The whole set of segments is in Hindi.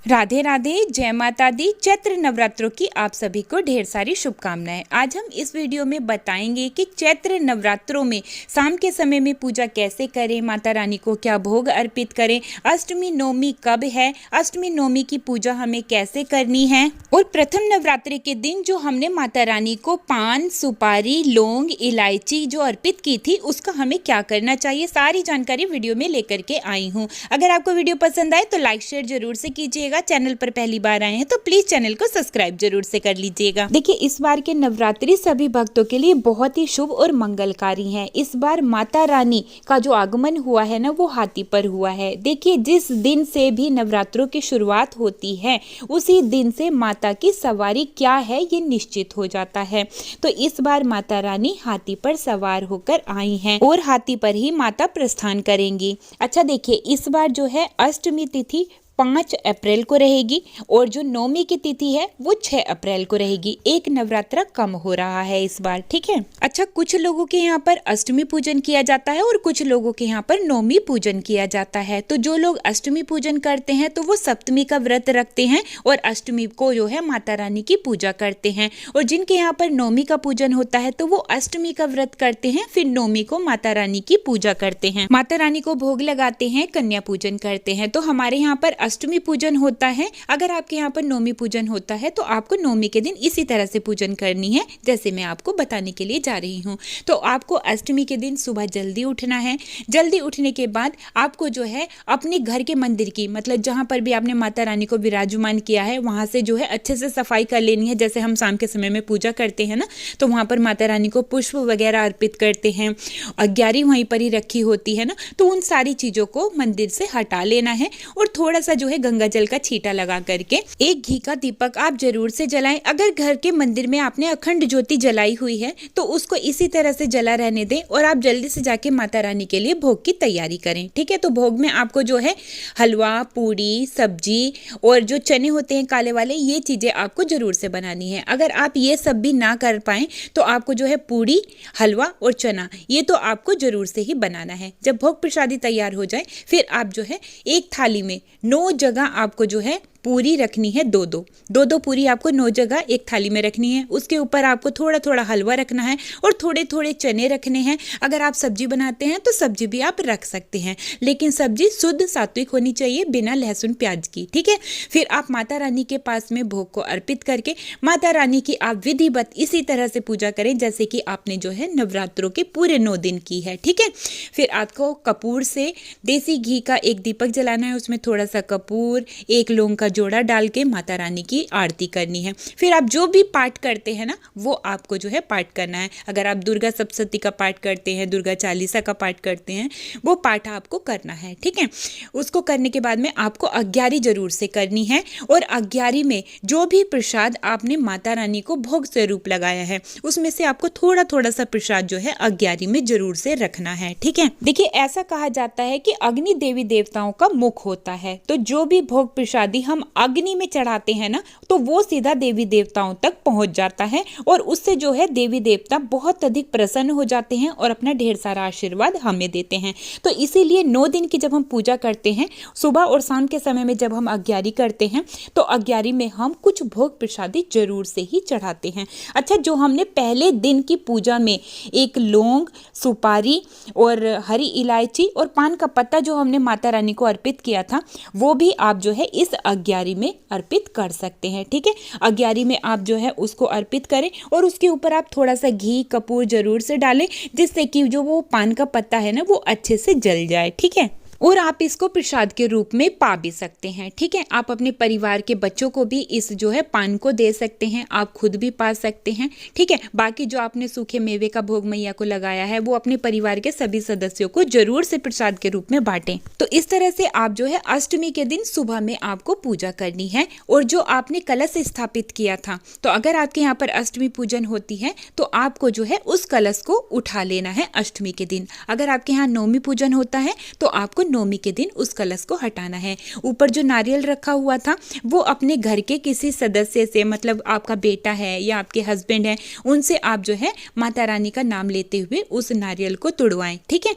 राधे राधे, जय माता दी। चैत्र नवरात्रों की आप सभी को ढेर सारी शुभकामनाएं। आज हम इस वीडियो में बताएंगे कि चैत्र नवरात्रों में शाम के समय में पूजा कैसे करें, माता रानी को क्या भोग अर्पित करें, अष्टमी नवमी कब है, अष्टमी नवमी की पूजा हमें कैसे करनी है और प्रथम नवरात्रि के दिन जो हमने माता रानी को पान, सुपारी, लौंग, इलायची जो अर्पित की थी उसका हमें क्या करना चाहिए, सारी जानकारी वीडियो में लेकर के आई हूँ। अगर आपको वीडियो पसंद आए तो लाइक शेयर जरूर से कीजिएगा। चैनल पर पहली बार आए हैं तो प्लीज चैनल को सब्सक्राइब जरूर से कर लीजिएगा। देखिए, इस बार के नवरात्रि सभी भक्तों के लिए बहुत ही शुभ और मंगलकारी है। इस बार माता रानी का जो आगमन हुआ है ना, वो हाथी पर हुआ है। देखिए, जिस दिन से भी नवरात्रों की शुरुआत होती है उसी दिन से माता की सवारी क्या है ये निश्चित हो जाता है। तो इस बार माता रानी हाथी पर सवार होकर आई हैं और हाथी पर ही माता प्रस्थान करेंगी। अच्छा देखिए, इस बार जो है अष्टमी तिथि 5 अप्रैल को रहेगी और जो नवमी की तिथि है वो 6 अप्रैल को रहेगी। एक नवरात्रा कम हो रहा है इस बार, ठीक है। अच्छा, कुछ लोगों के यहाँ पर अष्टमी पूजन किया जाता है और कुछ लोगों के यहाँ पर नवमी पूजन किया जाता है। तो जो लोग अष्टमी पूजन करते हैं तो वो सप्तमी का व्रत रखते हैं और अष्टमी को जो है माता रानी की पूजा करते हैं, और जिनके यहाँ पर नवमी का पूजन होता है तो वो अष्टमी का व्रत करते हैं, फिर नवमी को माता रानी की पूजा करते हैं, माता रानी को भोग लगाते हैं, कन्या पूजन करते हैं। तो हमारे यहाँ पर अष्टमी पूजन होता है। अगर आपके यहाँ पर नवमी पूजन होता है तो आपको नवमी के दिन इसी तरह से पूजन करनी है जैसे मैं आपको बताने के लिए जा रही हूँ। तो आपको अष्टमी के दिन सुबह जल्दी उठना है। जल्दी उठने के बाद आपको जो है अपने घर के मंदिर की, मतलब जहाँ पर भी आपने माता रानी को विराजमान किया है वहाँ से जो है अच्छे से सफाई कर लेनी है। जैसे हम शाम के समय में पूजा करते हैं ना, तो वहाँ पर माता रानी को पुष्प वगैरह अर्पित करते हैं, अग्यारी वहीं पर ही रखी होती है ना, तो उन सारी चीज़ों को मंदिर से हटा लेना है और थोड़ा सा जो है गंगा जल का छींटा लगा करके एक घी का दीपक आप जरूर से जलाएं। अगर घर के मंदिर में आपने अखंड ज्योति जलाई हुई है तो उसको इसी तरह से जला रहने दें और आप जल्दी से जाके माता रानी के लिए भोग की तैयारी करें, ठीक है। तो भोग में आपको जो है हलवा, पूड़ी, सब्जी और जो चने होते हैं काले वाले, ये चीजें आपको जरूर से बनानी है। अगर आप ये सब भी ना कर पाए तो आपको जो है पूड़ी, हलवा और चना ये तो आपको जरूर से ही बनाना है। जब भोग प्रसादी तैयार हो जाए फिर आप जो है एक थाली में 9 जगह आपको जो है पूरी रखनी है, दो पूरी आपको 9 जगह एक थाली में रखनी है। उसके ऊपर आपको थोड़ा थोड़ा हलवा रखना है और थोड़े थोड़े चने रखने हैं। अगर आप सब्जी बनाते हैं तो सब्जी भी आप रख सकते हैं, लेकिन सब्जी शुद्ध सात्विक होनी चाहिए, बिना लहसुन प्याज की, ठीक है। फिर आप माता रानी के पास में भोग को अर्पित करके माता रानी की आप विधिवत इसी तरह से पूजा करें जैसे कि आपने जो है नवरात्रों के पूरे 9 दिन की है, ठीक है। फिर आपको कपूर से देसी घी का एक दीपक जलाना है, उसमें थोड़ा सा कपूर, एक लौंग का जोड़ा डाल के माता रानी की आरती करनी है। फिर आप जो भी पाठ करते हैं ना वो आपको जो है पाठ करना है। अगर आप दुर्गा सप्तशती का पाठ करते हैं, दुर्गा चालीसा का पाठ करते हैं, वो पाठ आपको करना है, ठीक है। उसको करने के बाद में आपको अग्यारी जरूर से करनी है और अग्यारी में जो भी प्रसाद आपने माता रानी को भोग स्वरूप लगाया है उसमें से आपको थोड़ा थोड़ा सा प्रसाद जो है अग्यारी में जरूर से रखना है, ठीक है। देखिए, ऐसा कहा जाता है कि अग्नि देवी देवताओं का मुख होता है, तो जो भी भोग प्रसादी हम अग्नि में चढ़ाते हैं ना तो वो सीधा देवी देवताओं तक पहुंच जाता है और उससे जो है देवी देवता बहुत अधिक प्रसन्न हो जाते हैं और अपना ढेर सारा आशीर्वाद हमें देते हैं। तो इसीलिए 9 दिन की जब हम पूजा करते हैं, सुबह और शाम के समय में जब हम अग्यारी करते हैं तो अग्यारी में हम कुछ भोग प्रसादी जरूर से ही चढ़ाते हैं। अच्छा, जो हमने पहले दिन की पूजा में एक लौंग, सुपारी और हरी इलायची और पान का पत्ता जो हमने माता रानी को अर्पित किया था वो भी आप जो है इस अग्यारी में अर्पित कर सकते हैं, ठीक है। अग्यारी में आप जो है उसको अर्पित करें और उसके ऊपर आप थोड़ा सा घी, कपूर जरूर से डालें जिससे कि जो वो पान का पत्ता है ना वो अच्छे से जल जाए, ठीक है। और आप इसको प्रसाद के रूप में पा भी सकते हैं, ठीक है। आप अपने परिवार के बच्चों को भी इस जो है पान को दे सकते हैं, आप खुद भी पा सकते हैं, ठीक है। बाकी जो आपने सूखे मेवे का भोग मैया को लगाया है वो अपने परिवार के सभी सदस्यों को जरूर से प्रसाद के रूप में बांटें। तो इस तरह से आप जो है अष्टमी के दिन सुबह में आपको पूजा करनी है। और जो आपने कलश स्थापित किया था, तो अगर आपके यहाँ पर अष्टमी पूजन होती है तो आपको जो है उस कलश को उठा लेना है अष्टमी के दिन। अगर आपके यहाँ नवमी पूजन होता है तो आपको नवमी के दिन उस कलश को हटाना है। ऊपर जो नारियल रखा हुआ था वो अपने घर के किसी सदस्य से, मतलब आपका बेटा है या आपके हस्बैंड है, उनसे आप जो है माता रानी का नाम लेते हुए उस नारियल को तुड़वाएं, ठीक है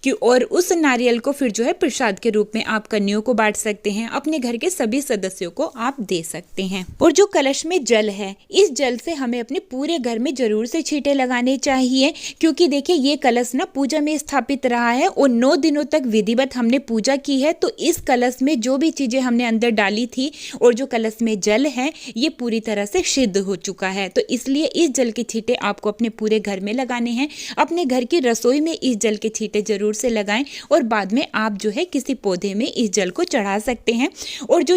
कि और उस नारियल को फिर जो है प्रसाद के रूप में आप कन्याओं को बांट सकते हैं, अपने घर के सभी सदस्यों को आप दे सकते हैं। और जो कलश में जल है, इस जल से हमें अपने पूरे घर में जरूर से छींटे लगाने चाहिए, क्योंकि देखिए ये कलश ना पूजा में स्थापित रहा है और 9 दिनों तक विधिवत हमने पूजा की है। तो इस कलश में जो भी चीजें हमने अंदर डाली थी और जो कलश में जल है ये पूरी तरह से सिद्ध हो चुका है। तो इसलिए इस जल के छींटे आपको अपने पूरे घर में लगाने हैं। अपने घर की रसोई में इस जल के छींटे जरूर से लगाएं और बाद में आप जो है किसी पौधे में इस जल को चढ़ा सकते हैं। और जो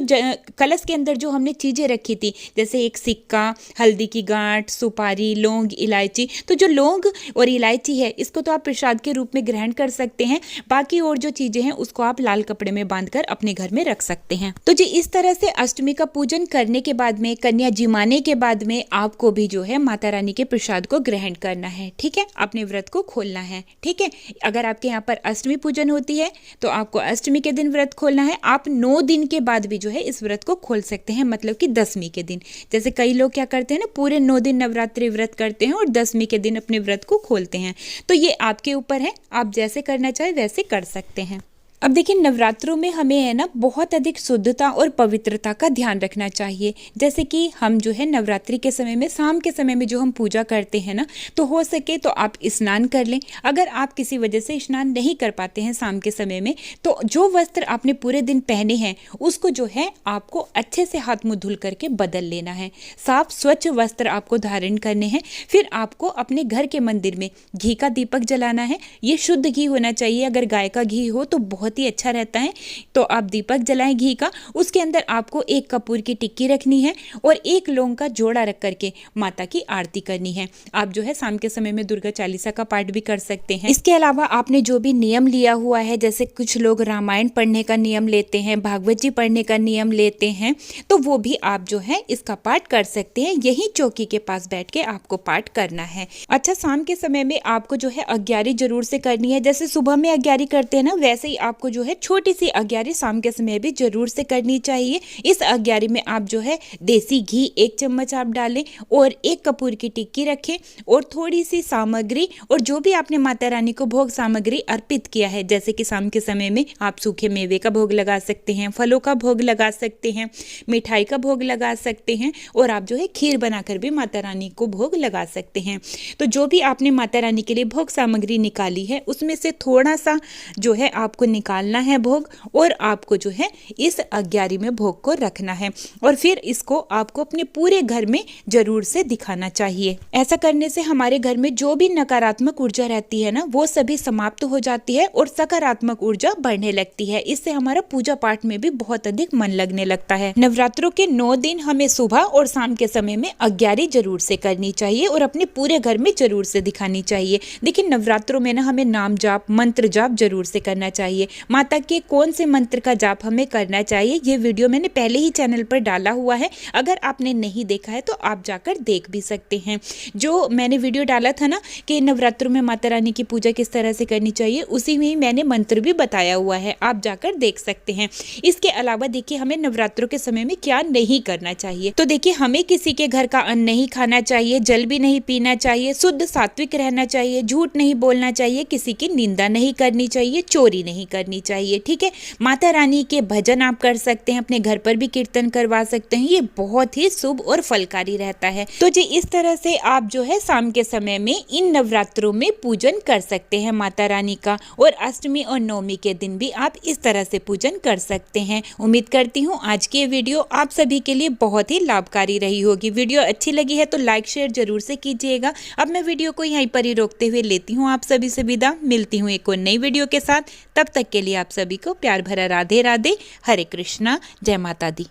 कलश के अंदर जो हमने चीजें रखी थी, जैसे एक सिक्का, हल्दी की गांठ, सुपारी, लौंग, इलायची, तो जो लौंग और इलायची है इसको तो आप प्रसाद के रूप में ग्रहण कर सकते हैं। बाकी और जो चीजें हैं उसको आप लाल कपड़े में बांधकर अपने घर में रख सकते हैं। तो जी इस तरह से अष्टमी का पूजन करने के बाद में, कन्या जिमाने के बाद में आपको भी जो है माता रानी के प्रसाद को ग्रहण करना है, ठीक है, अपने व्रत को खोलना है, ठीक है। अगर आपके यहाँ पर अष्टमी पूजन होती है तो आपको अष्टमी के दिन व्रत खोलना है। आप 9 दिन के बाद भी जो है इस व्रत को खोल सकते हैं, मतलब कि दसवीं के दिन। जैसे कई लोग क्या करते हैं ना, पूरे 9 दिन नवरात्रि व्रत करते हैं और दसवीं के दिन अपने व्रत को खोलते हैं। तो ये आपके ऊपर है, आप जैसे करना चाहे वैसे कर सकते हैं। अब देखिए नवरात्रों में हमें है ना बहुत अधिक शुद्धता और पवित्रता का ध्यान रखना चाहिए। जैसे कि हम जो है नवरात्रि के समय में, शाम के समय में जो हम पूजा करते हैं ना, तो हो सके तो आप स्नान कर लें। अगर आप किसी वजह से स्नान नहीं कर पाते हैं शाम के समय में, तो जो वस्त्र आपने पूरे दिन पहने हैं उसको जो है आपको अच्छे से हाथ मुँह धुल करके बदल लेना है। साफ स्वच्छ वस्त्र आपको धारण करने हैं। फिर आपको अपने घर के मंदिर में घी का दीपक जलाना है। ये शुद्ध घी होना चाहिए, अगर गाय का घी हो तो बहुत ही अच्छा रहता है। तो आप दीपक जलाएं घी का। उसके अंदर आपको एक कपूर की टिक्की रखनी है और एक लौंग का जोड़ा रख करके माता की आरती करनी है। आप जो है शाम के समय में दुर्गा चालीसा का पाठ भी कर सकते हैं। इसके अलावा आपने जो भी नियम लिया हुआ है, जैसे कुछ लोग रामायण पढ़ने का नियम लेते हैं, भागवत जी पढ़ने का नियम लेते हैं, तो वो भी आप जो है इसका पाठ कर सकते हैं। यही चौकी के पास बैठ के आपको पाठ करना है। अच्छा, शाम के समय में आपको जो है अग्यारी जरूर से करनी है। जैसे सुबह में अग्यारी करते हैं ना, वैसे ही आपको जो है छोटी सी अग्यारी शाम के समय भी जरूर से करनी चाहिए। इस अग्यारी में आप जो है देसी घी 1 चम्मच आप डालें और एक कपूर की टिक्की रखें और थोड़ी सी सामग्री, और जो भी आपने माता रानी को भोग सामग्री अर्पित किया है, जैसे कि शाम के समय में आप सूखे मेवे का भोग लगा सकते हैं, फलों का भोग लगा सकते हैं, मिठाई का भोग लगा सकते हैं, और आप जो है खीर बनाकर भी माता रानी को भोग लगा सकते हैं। तो जो भी आपने माता रानी के लिए भोग सामग्री निकाली है उसमें से थोड़ा सा जो है आपको निकालना है भोग, और आपको जो है इस अग्यारी में भोग को रखना है और फिर इसको आपको अपने पूरे घर में जरूर से दिखाना चाहिए। ऐसा करने से हमारे घर में जो भी नकारात्मक ऊर्जा रहती है ना, वो सभी समाप्त हो जाती है और सकारात्मक ऊर्जा बढ़ने लगती है। इससे हमारा पूजा पाठ में भी बहुत अधिक मन लगने लगता है। नवरात्रों के 9 दिन हमें सुबह और शाम के समय में अग्यारी जरूर से करनी चाहिए और अपने पूरे घर में जरूर से दिखानी चाहिए। देखिए नवरात्रों में ना हमें नाम जाप, मंत्र जाप जरूर से करना चाहिए। माता के कौन से मंत्र का जाप हमें करना चाहिए, ये वीडियो मैंने पहले ही चैनल पर डाला हुआ है। अगर आपने नहीं देखा है तो आप जाकर देख भी सकते हैं। जो मैंने वीडियो डाला था ना कि नवरात्रों में माता रानी की पूजा किस तरह से करनी चाहिए, उसी में ही मैंने मंत्र भी बताया हुआ है, आप जाकर देख सकते हैं। इसके अलावा देखिए हमें नवरात्रों के समय में क्या नहीं करना चाहिए। तो देखिए हमें किसी के घर का अन्न नहीं खाना चाहिए, जल भी नहीं पीना चाहिए, शुद्ध सात्विक रहना चाहिए, झूठ नहीं बोलना चाहिए, किसी की निंदा नहीं करनी चाहिए, चोरी नहीं करनी चाहिए, ठीक है। माता रानी के भजन आप कर सकते हैं, अपने घर पर भी कीर्तन करवा सकते हैं, ये बहुत ही शुभ और फलकारी रहता है। तो जी इस तरह से आप जो है शाम के समय में इन नवरात्रों में पूजन कर सकते हैं माता रानी का, और अष्टमी और नवमी के दिन भी आप इस तरह से पूजन कर सकते हैं। उम्मीद करती हूँ आज की ये वीडियो आप सभी के लिए बहुत ही लाभकारी रही होगी। वीडियो अच्छी लगी है तो लाइक शेयर जरूर से कीजिएगा। अब मैं वीडियो को यहीं पर ही रोकते हुए लेती हूँ आप सभी से विदा। मिलती हूँ एक और नई वीडियो के साथ, तब तक के लिए आप सभी को प्यार भरा राधे राधे, हरे कृष्णा, जय माता दी।